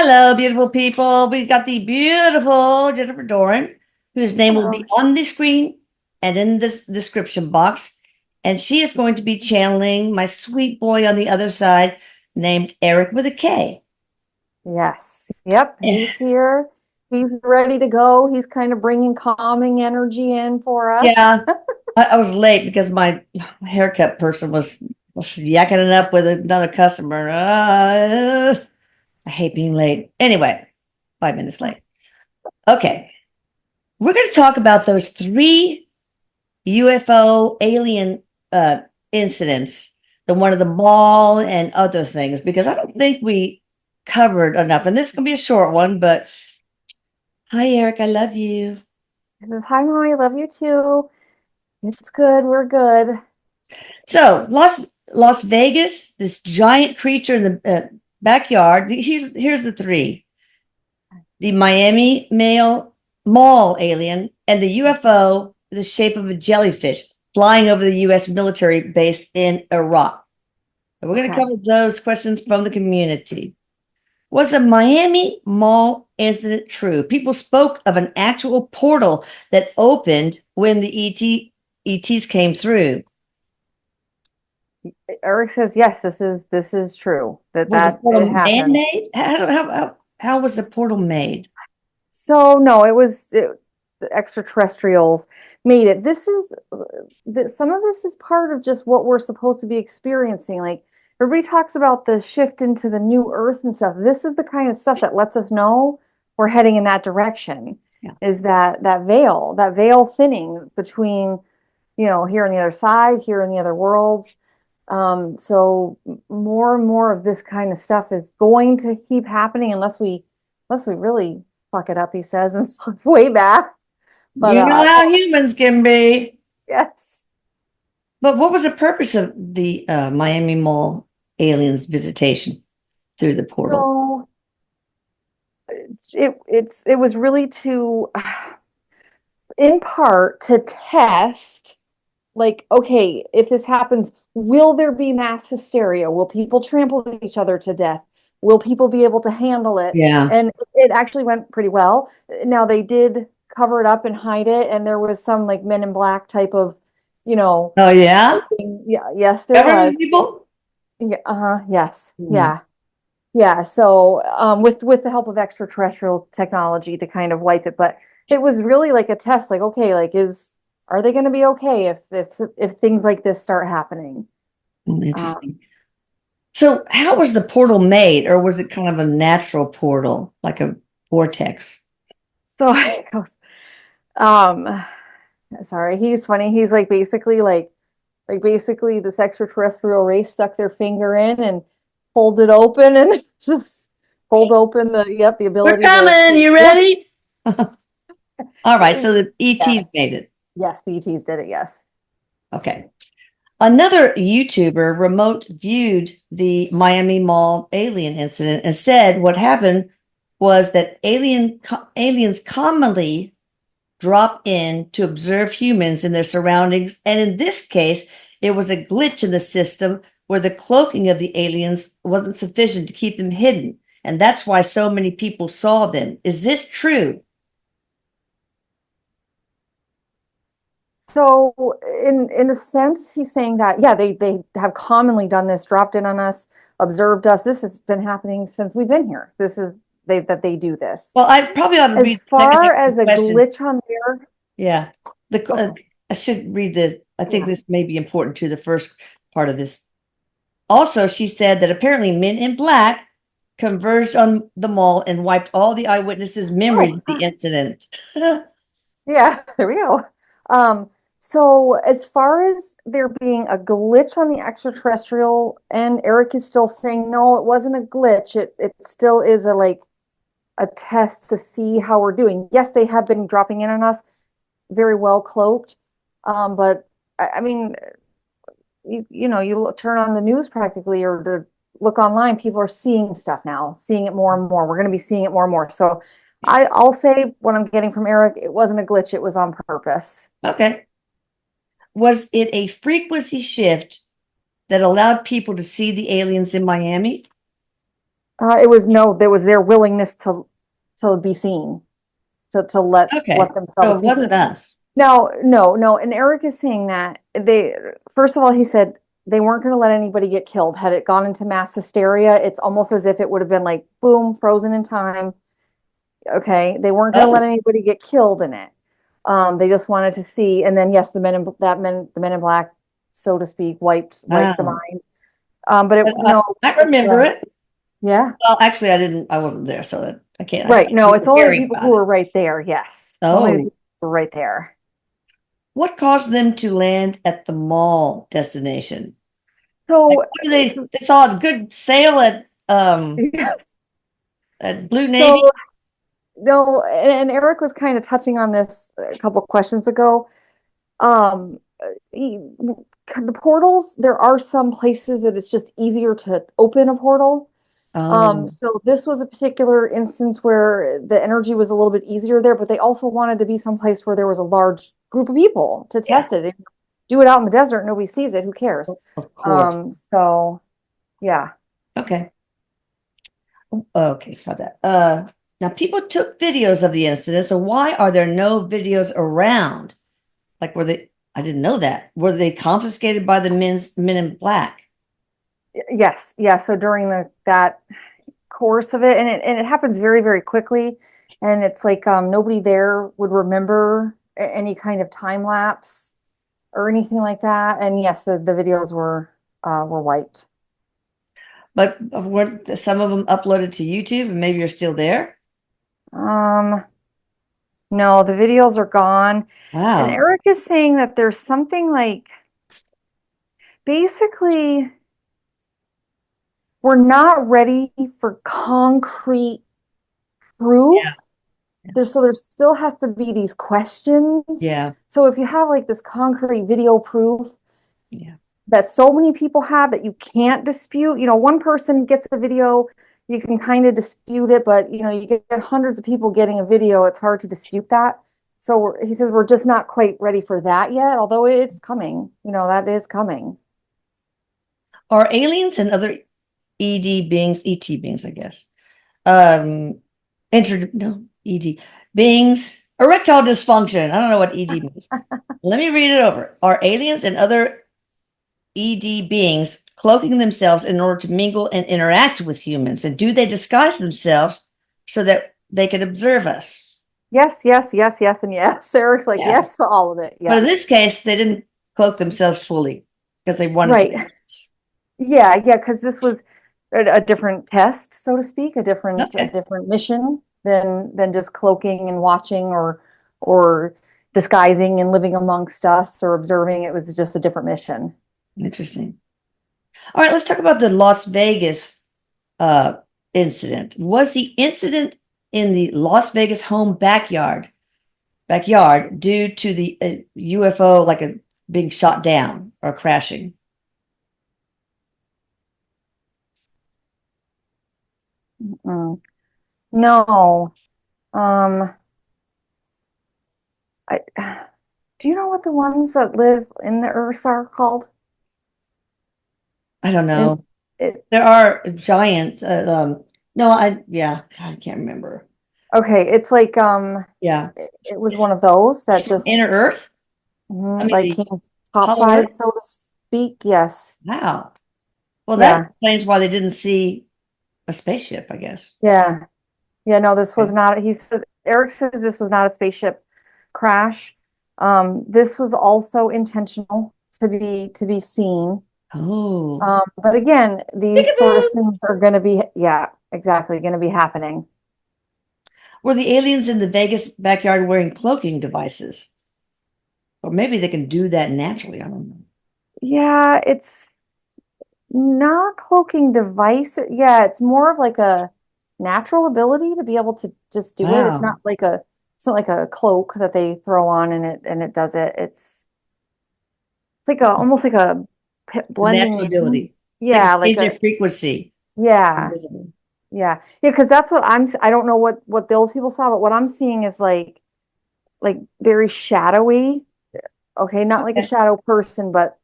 Hello, beautiful people. We got the beautiful Jennifer Doran, whose name will Hello. be on the screen and in this description box. And she is going to be channeling my sweet boy on the other side named Erik with a K. Yes. Yep. He's here. He's ready to go. He's kind of bringing calming energy in for us. Yeah, I was late because my haircut person was yakking it up with another customer. I hate being late. Anyway, 5 minutes late. Okay, we're going to talk about those three UFO alien incidents, the one at the mall and other things, because I don't think we covered enough. And this is going to be a short one, but hi, Erik. I love you. He says, "Hi, Mom. I love you too. It's good. We're good." So, Las Vegas, this giant creature in the backyard. Here's the three: the Miami mall alien and the UFO, the shape of a jellyfish flying over the U.S. military base in Iraq. We're going to Okay. cover those questions from the community. Was the Miami Mall incident true? People spoke of an actual portal that opened when the ETs came through. Eric says, "Yes, this is true. That Was the that it portal happened." man-made? How was the portal made? So no, the extraterrestrials made it. Some of this is part of just what we're supposed to be experiencing. Like everybody talks about the shift into the new earth and stuff. This is the kind of stuff that lets us know we're heading in that direction. Yeah. Is that veil thinning between, here on the other side, here in the other worlds. So more and more of this kind of stuff is going to keep happening unless we really fuck it up, he says, and so way back. But You know how humans can be. yes. But what was the purpose of the Miami Mall aliens visitation through the portal? So it was really to, in part, to test, like, okay, if this happens, will there be mass hysteria? Will people trample each other to death? Will people be able to handle it? Yeah. And it actually went pretty well. Now they did cover it up and hide it, and there was some like Men in Black type of, you know, Oh, yeah? yeah, yes, there was. Government people? Yeah, yes, Hmm. yeah, yeah. So with the help of extraterrestrial technology to kind of wipe it, but it was really like a test. Like, okay, like are they going to be okay if things like this start happening? Um, Interesting. So, how was the portal made, or was it kind of a natural portal, like a vortex? so it goes. Um, Sorry, he's funny. He's like basically this extraterrestrial race stuck their finger in and pulled it open and just pulled open the We're ability coming. You yeah. ready? All right. So the Yeah. ETs made it. Yes, the ETs did it, yes. Okay. Another YouTuber remote viewed the Miami Mall alien incident and said what happened was that aliens commonly drop in to observe humans in their surroundings. And in this case, it was a glitch in the system where the cloaking of the aliens wasn't sufficient to keep them hidden. And that's why so many people saw them. Is this true? So in a sense, he's saying that, yeah, they have commonly done this, dropped in on us, observed us. This has been happening since we've been here. This is that they do this. Well, I probably ought to read As the second half far of the as a question. glitch on there, Yeah. okay, I should read I think yeah. this may be important to the first part of this. Also, she said that apparently men in black converged on the mall and wiped all the eyewitnesses' memories Oh, of the incident. yeah, there we go. So as far as there being a glitch on the extraterrestrial, and Eric is still saying no, it wasn't a glitch. It still is a test to see how we're doing. Yes, they have been dropping in on us, very well cloaked. But I mean, you turn on the news practically or the look online, people are seeing stuff now, seeing it more and more. We're going to be seeing it more and more. So I'll say what I'm getting from Eric, it wasn't a glitch, it was on purpose. Okay. Was it a frequency shift that allowed people to see the aliens in Miami? It was no, there was their willingness to be seen, to let Okay. So themselves it be seen. wasn't us. No, no, no. And Erik is saying that they, first of all, he said they weren't going to let anybody get killed. Had it gone into mass hysteria, it's almost as if it would have been like, boom, frozen in time. Okay. They weren't going to let Oh, anybody get killed in it. They just wanted to see. And then, yes, the men in black, so to speak, wiped the wow. mind. But But no, I remember it. yeah, Well, actually, I wasn't there, so that I can't. I right. No, it's remember only the hearing people about who it. were right there. Yes. Only the Oh, people who were right there. what caused them to land at the mall destination? Like, So, what do they saw a good sale yes. at Blue Navy? So no, and Erik was kind of touching on this a couple questions ago. Um, the portals, there are some places that it's just easier to open a portal. Oh, So this was a particular instance where the energy was a little bit easier there, but they also wanted to be someplace where there was a large group of people to yeah. test it. If you do it out in the desert, nobody sees it, who cares? Of course. So yeah. Okay. Okay, got that. Now people took videos of the incident, so why are there no videos around? Like, were they? I didn't know that. Were they confiscated by the men in black? Yes, yeah. So during that course of it, and it happens very, very quickly, and it's like nobody there would remember any kind of time lapse or anything like that. And yes, the videos were wiped. But were some of them uploaded to YouTube, and maybe you're still there? Um, no, the videos are gone. And Wow. Erik is saying that there's something like basically we're not ready for concrete proof. Yeah. So there still has to be these questions. Yeah. So if you have like this concrete video proof Yeah. that so many people have that you can't dispute, one person gets a video, you can kind of dispute it, but you get hundreds of people getting a video, it's hard to dispute that. So he says we're just not quite ready for that yet, although it's coming. That is coming. Are aliens and other ED beings, ET beings, I guess, um, no, ED beings, erectile dysfunction. I don't know what ED means. Let me read it over. Are aliens and other ED beings cloaking themselves in order to mingle and interact with humans? And do they disguise themselves so that they can observe us? Yes, yes, yes, yes, and yes. Erik's like Yes. yes to all of it. But in Yes. this case, they didn't cloak themselves fully because they wanted to Right. test. Yeah, yeah, because this was a different test, so to speak, a Okay. different mission than just cloaking and watching or disguising and living amongst us or observing. It was just a different mission. Interesting. All right, let's talk about the Las Vegas uh, incident. Was the incident in the Las Vegas home backyard due to the UFO like a being shot down or crashing? Mm. No. Um, I do you know what the ones that live in the earth are called? I don't In know. it, There are giants. No, yeah, God, I can't remember. okay, it's like Yeah, it was one of those that from just Inner Earth. I mean like the came Hollow Earth. topside, so to speak. Yes. Wow. Well, that Yeah. explains why they didn't see a spaceship, I guess. Yeah. Yeah, no, this was Okay. not, he says, Erik says this was not a spaceship crash. This was also intentional to be seen. Oh, But again, these sort of peekaboo. things are going to be, yeah, exactly, going to be happening. Were the aliens in the Vegas backyard wearing cloaking devices? Or maybe they can do that naturally. I don't know. Yeah, it's not cloaking device. Yeah, it's more of like a natural ability to be able to just do it. Wow. It's not like a cloak that they throw on and it does it. It's like a almost like a The blending natural in. ability. They can Yeah, like change their a frequency. yeah, Invisible. yeah, because that's what I don't know what those people saw, but what I'm seeing is like very shadowy. Okay, not like a Okay. shadow person, but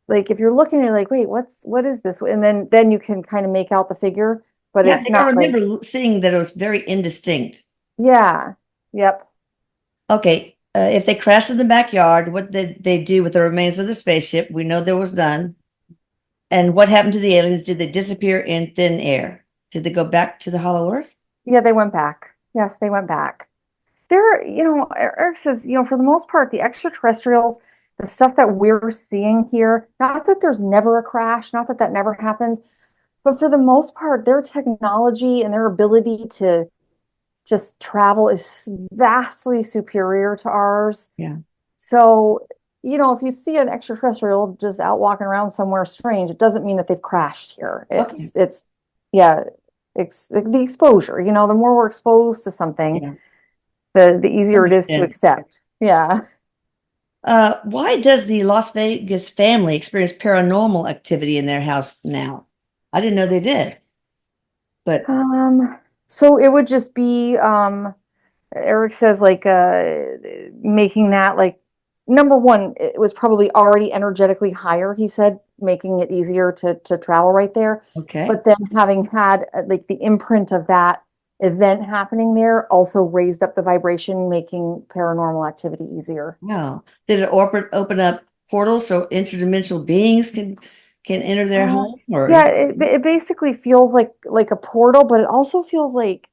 like if you're looking at it like, wait, what is this? And then you can kind of make out the figure. but Yeah, I it's think I not like, remember seeing that it was very indistinct. yeah, yep. Okay, if they crashed in the backyard, what did they do with the remains of the spaceship? We know there was none. And what happened to the aliens? Did they disappear in thin air? Did they go back to the Hollow Earth? Yeah, they went back. Yes, they went back. Eric says, for the most part, the extraterrestrials, the stuff that we're seeing here, not that there's never a crash, not that that never happens, but for the most part, their technology and their ability to just travel is vastly superior to ours. Yeah. So, if you see an extraterrestrial just out walking around somewhere strange, it doesn't mean that they've crashed here. Okay. Yeah, the exposure, the more we're exposed to something, Yeah. the That easier it makes is to sense. accept. Yeah. Why does the Las Vegas family experience paranormal activity in their house now? I didn't know they did, but So it would just be, Eric says, like, making that, like, number one, it was probably already energetically higher, he said, making it easier to travel right there. okay. But then having had, like, the imprint of that event happening there also raised up the vibration, making paranormal activity easier. Wow. Did it open up portals so interdimensional beings can enter their Uh, home or yeah, it basically feels like a portal, but it also feels like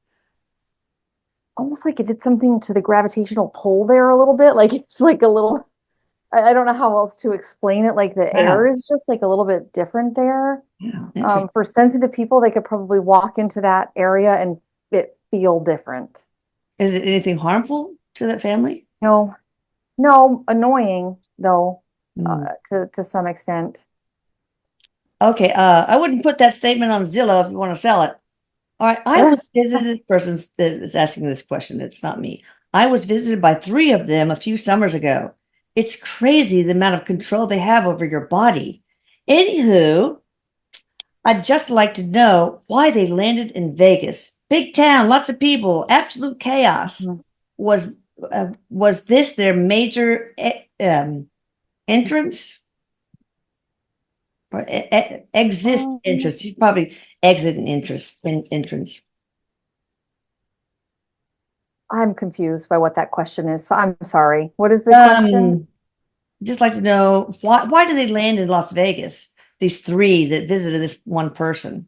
almost like it did something to the gravitational pull there a little bit. Like it's like a little, I don't know how else to explain it. Like the air wow. is just like a little bit different there. Wow. Interesting. For sensitive people, they could probably walk into that area and it feel different. Is it anything harmful to that family? No, no, annoying though, Hmm. to some extent. Okay, I wouldn't put that statement on Zillow if you want to sell it. All right, I was visited, this person that is asking this question, it's not me. I was visited by three of them a few summers ago. It's crazy the amount of control they have over your body. Anywho, I'd just like to know why they landed in Vegas. Big town, lots of people, absolute chaos. Mhm. Was this their major entrance? Or exist Um, interest. You probably exit an interest in entrance. I'm confused by what that question is. So I'm sorry. What is the question? Um, just like to know why did they land in Las Vegas? These three that visited this one person.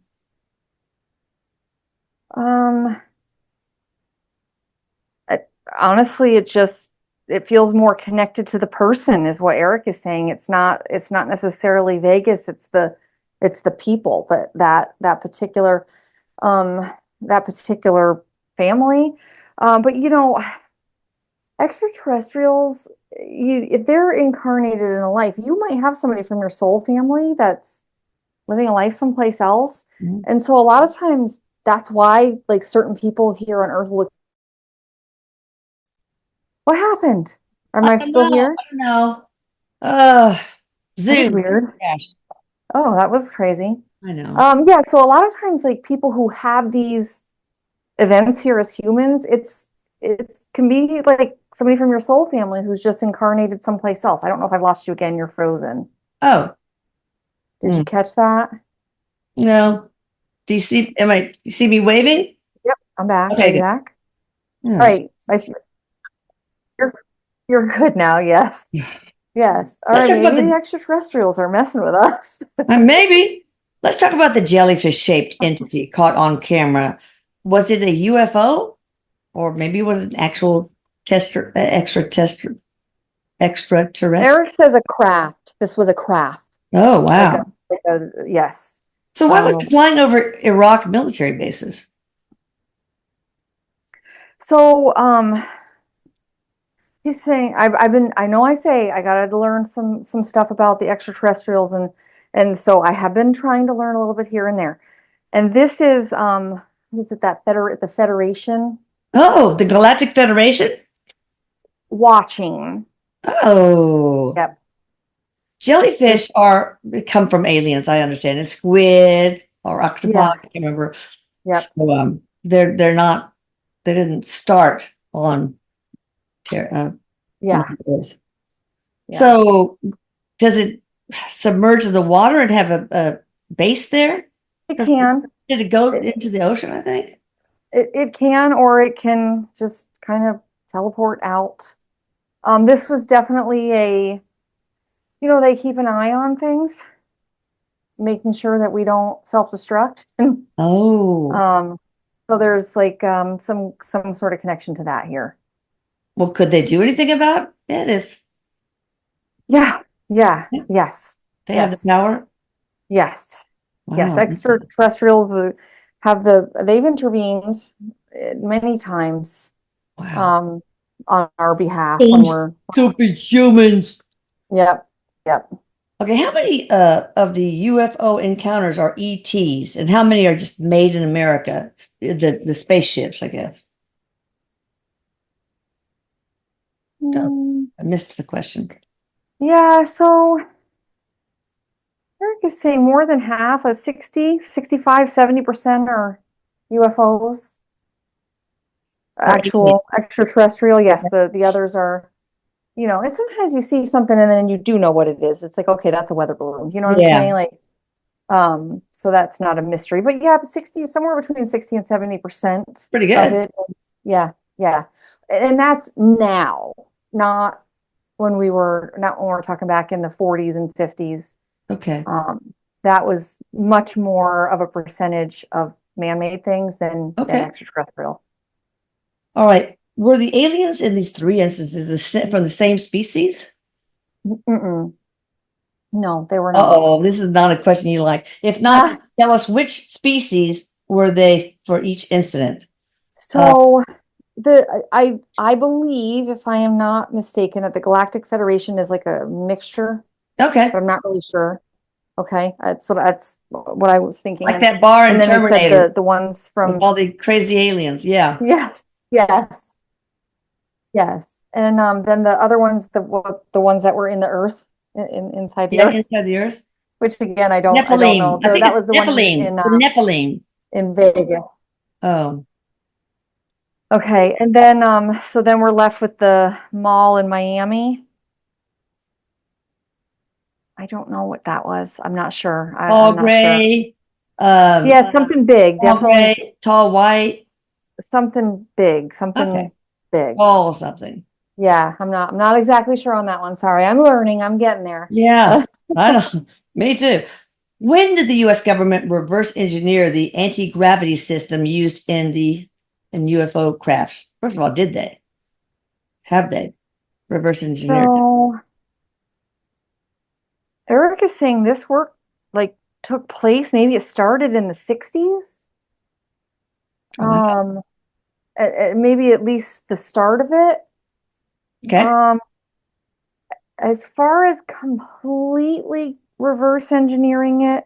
Um, Honestly, it feels more connected to the person, is what Eric is saying. It's not necessarily Vegas. It's the people that particular um that particular family. But extraterrestrials, if they're incarnated in a life, you might have somebody from your soul family that's living a life someplace else. Mhm. And so a lot of times that's why like certain people here on Earth look, what happened? Am I I don't still know. here? I don't know. Uh, That was Zoom weird. crashed. Oh, that was crazy. I know. Yeah, so a lot of times like people who have these events here as humans, it's can be like somebody from your soul family who's just incarnated someplace else. I don't know if I've lost you again, you're frozen. Oh, Did you catch that? no. Do you see? You see me waving? Yep, I'm back. Are Okay, you good. back? All Yeah. right. You're you're good now. Yes. Yes. All Let's right. talk about Maybe the the extraterrestrials are messing with us. maybe. Let's talk about the jellyfish shaped entity caught on camera. Was it a UFO or maybe it was an actual extraterrestrial? Eric says a craft. This was a craft. Oh, Like a wow. like a yes. So why was it Um, flying over Iraq military bases? so he's saying I know I say I gotta learn some stuff about the extraterrestrials, and so I have been trying to learn a little bit here and there. And this is what is it, the Federation Oh, the Galactic Federation? watching. Oh, Yep. This jellyfish come from aliens, I understand. It's squid or octopi, yeah, I can't remember. yep. So they're not they didn't start on Yeah, Mother Earth. yeah. So does it submerge in the water and have a base there? It 'Cause can. Did it go it, into the ocean, I think? it can, or it can just kind of teleport out. This was definitely they keep an eye on things, making sure that we don't self-destruct. Oh, Um, so there's like some sort of connection to that here. well, could they do anything about it if Yeah, yeah, yes, they have the yes, power? yes, yes. Wow. Extraterrestrials they've intervened many times Wow. um, on our behalf when Some we're, stupid humans. yep, yep. Okay, how many of the UFO encounters are ETs, and how many are just made in America? The spaceships, I guess. Oh, Mm, I missed the question. yeah, so Eric is saying more than half, 70% are UFOs, Or aliens. actual extraterrestrial. Yes, the others are, and sometimes you see something and then you do know what it is. It's like, okay, that's a weather balloon. You know what I'm saying? Yeah, Like, so that's not a mystery. But yeah, 60, somewhere between 60 and 70% pretty of good. it. Yeah, yeah. And that's now, not not when we're talking back in the 40s and 50s. Okay. Um, that was much more of a percentage of man-made things than Okay. extraterrestrial. All right. Were the aliens in these three instances from the same species? Mm-mm. No, they were not. Uh-oh, this is not a question you like. If not, Ah, tell us which species were they for each incident. Uh, so I believe, if I am not mistaken, that the Galactic Federation is like a mixture, okay. but I'm not really sure. Okay, that's what I was thinking. Like And that bar in and then he said Terminator the ones with from all the crazy aliens. Yeah. yes, yes, yes, and then the other ones, the ones that were in the Earth, inside the Yeah, Earth, inside the earth. which again I don't Nephilim. know. I Though think that it's was the one Nephilim. The Nephilim. in Vegas. Oh, Okay, and then so then we're left with the mall in Miami. I don't know what that was. I'm not sure. tall I'm not sure. gray, um, Yeah, something big, tall definitely gray, tall white. something big, Okay. something big. Tall something. Yeah, I'm not exactly sure on that one. Sorry. I'm learning. I'm getting there. Yeah, I know. Me too. When did the US government reverse engineer the anti-gravity system used in UFO crafts? First of all, did they? Have they reverse engineered it? So Eric is saying this work like took place, maybe it started in the 60s. Wow. Um, maybe at least the start of it. Okay. Um, as far as completely reverse engineering it,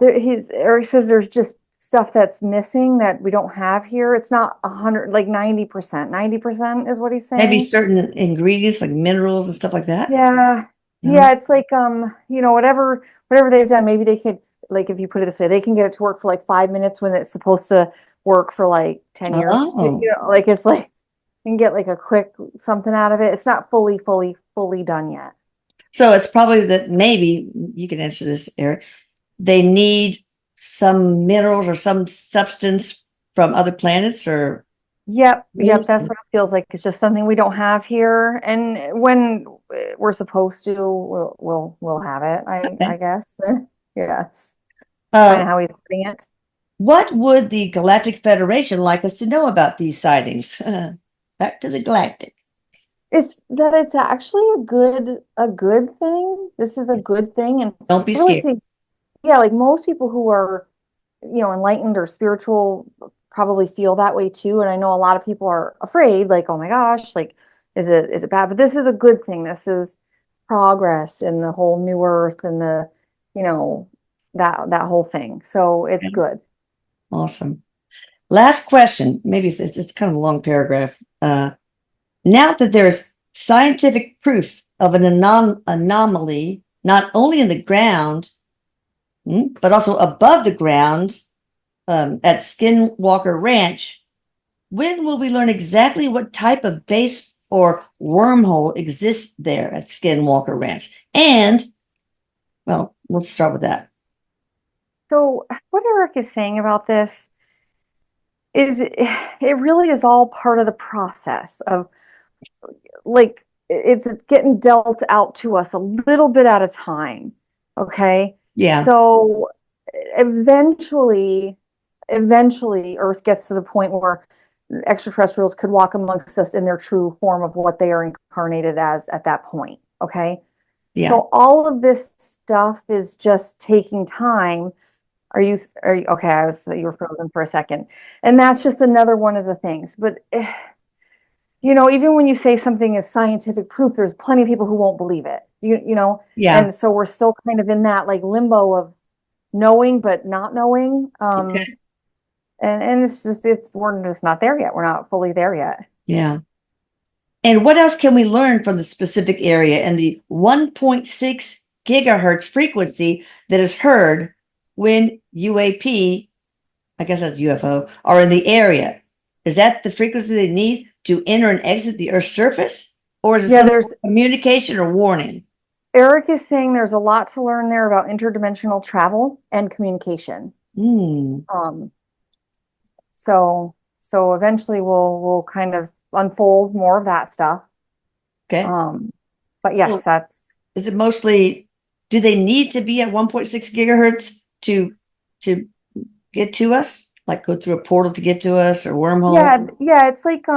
Eric says there's just stuff that's missing that we don't have here. It's not 100, like 90%. 90% is what he's Maybe saying. certain ingredients like minerals and stuff like that. Yeah. No. Yeah, it's like whatever they've done, maybe they could, like, if you put it this way, they can get it to work for like 5 minutes when it's supposed to work for like 10 years. Oh. Like it's like you can get like a quick something out of it. It's not fully done yet. So it's probably that maybe you can answer this, Eric. They need some minerals or some substance from other planets or Yep, things. that's what it feels like. It's just something we don't have here. And when we're supposed to, we'll have it, I Okay. guess. Yes. Kind Uh, of how he's putting it. what would the Galactic Federation like us to know about these sightings? Back to the galactic. Is that it's actually a good thing. This is a good thing. And Don't be I really scared. think, yeah, like most people who are, enlightened or spiritual probably feel that way too. And I know a lot of people are afraid, like, oh my gosh, like, is it bad? But this is a good thing. This is progress in the whole new earth and you know, that whole thing. So it's Okay. good. Awesome. Last question. Maybe it's kind of a long paragraph. Now that there's scientific proof of an anomaly, not only in the ground, but also above the ground at Skinwalker Ranch, when will we learn exactly what type of base or wormhole exists there at Skinwalker Ranch? And, well, let's start with that. So what Eric is saying about this is it really is all part of the process of like it's getting dealt out to us a little bit at a time. Okay. Yeah. So eventually, Earth gets to the point where extraterrestrials could walk amongst us in their true form of what they are incarnated as at that point. Okay. Yeah. So all of this stuff is just taking time. Are you okay? You were frozen for a second. And that's just another one of the things. But even when you say something is scientific proof, there's plenty of people who won't believe it. Yeah. And so we're still kind of in that like limbo of knowing but not knowing. Okay. And we're just not there yet. We're not fully there yet. Yeah. And what else can we learn from the specific area and the 1.6 gigahertz frequency that is heard when UAP, I guess that's UFO, are in the area? Is that the frequency they need to enter and exit the Earth's surface? Or is it Yeah, some there's communication or warning? Eric is saying there's a lot to learn there about interdimensional travel and communication. Hmm. Um, so eventually we'll kind of unfold more of that stuff. Okay. But yes, So is it mostly, do they need to be at 1.6 gigahertz to get to us? Like go through a portal to get to us or wormhole? yeah, it's like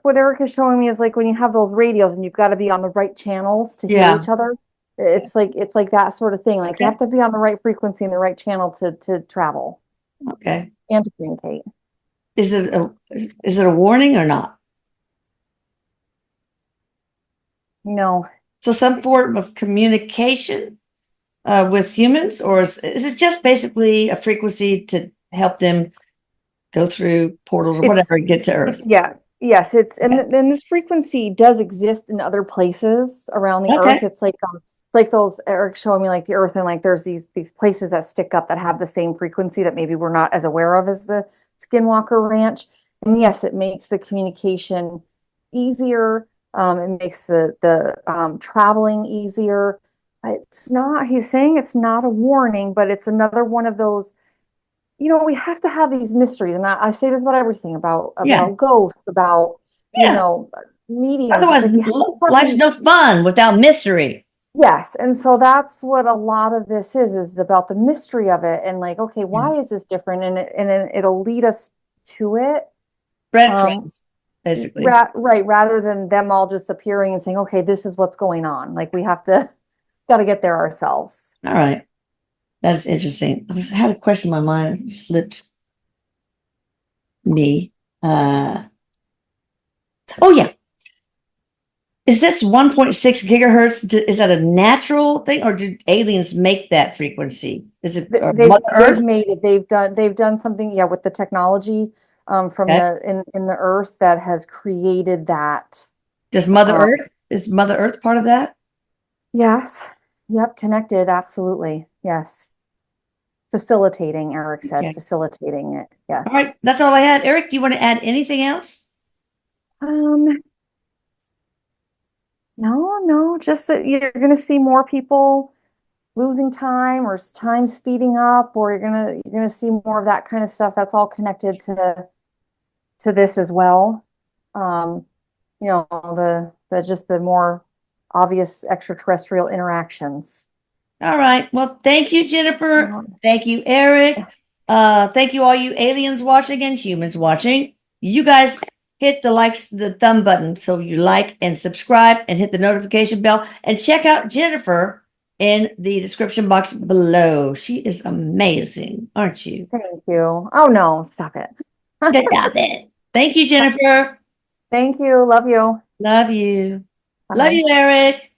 what Eric is showing me is like when you have those radios and you've got to be on the right channels to hear Yeah. each other. It's like that sort of thing. Like you Okay. have to be on the right frequency and the right channel to travel Okay. and to communicate. Is it a warning or not? No. So some form of communication with humans, or is it just basically a frequency to help them go through portals or It's whatever and get to Earth? yeah, yes, Okay. and this frequency does exist in other places around the earth. Okay. It's like those Eric showing me like the earth and like there's these places that stick up that have the same frequency that maybe we're not as aware of as the Skinwalker Ranch. And yes, it makes the communication easier. It makes the traveling easier. It's not, he's saying it's not a warning, but it's another one of those we have to have these mysteries, and I say this about everything Yeah. about ghosts, about Yeah. mediums. It's Otherwise, like you have to have life's these. no fun without mystery. Yes, and so that's what a lot of this is about the mystery of it, and like, okay, Yeah. why is this different? It'll lead us to it. Um, Breadcrumbs, basically. right, rather than them all just appearing and saying, okay, this is what's going on. Like we have to got to get there ourselves. All right. That's interesting. I had a question in my mind, it slipped me. Oh yeah. Is this 1.6 gigahertz? Is that a natural thing, or did aliens make that frequency? Is it They've Mother Earth? made it. They've done something, yeah, with the technology from Okay. in the earth that has created that. Does Mother Um, Earth, is Mother Earth part of that? yes. Yep, connected, absolutely. Yes. Facilitating, Eric said, Okay. facilitating it. Yes. All right. That's all I had. Erik, do you want to add anything else? Um, no, just that you're gonna see more people losing time or time speeding up, or you're gonna see more of that kind of stuff. That's all connected to this as well. Um, the more obvious extraterrestrial interactions. All right. Well, thank you, Jennifer. Um, Thank you, Erik. Thank you, all you aliens watching and humans watching. You guys hit the thumb button so you like and subscribe and hit the notification bell and check out Jennifer in the description box below. She is amazing, aren't you? Thank you. Oh no, stop it. Stop it. Thank you, Jennifer. Thank you. Love you. Love you. Love Bye. you, Erik.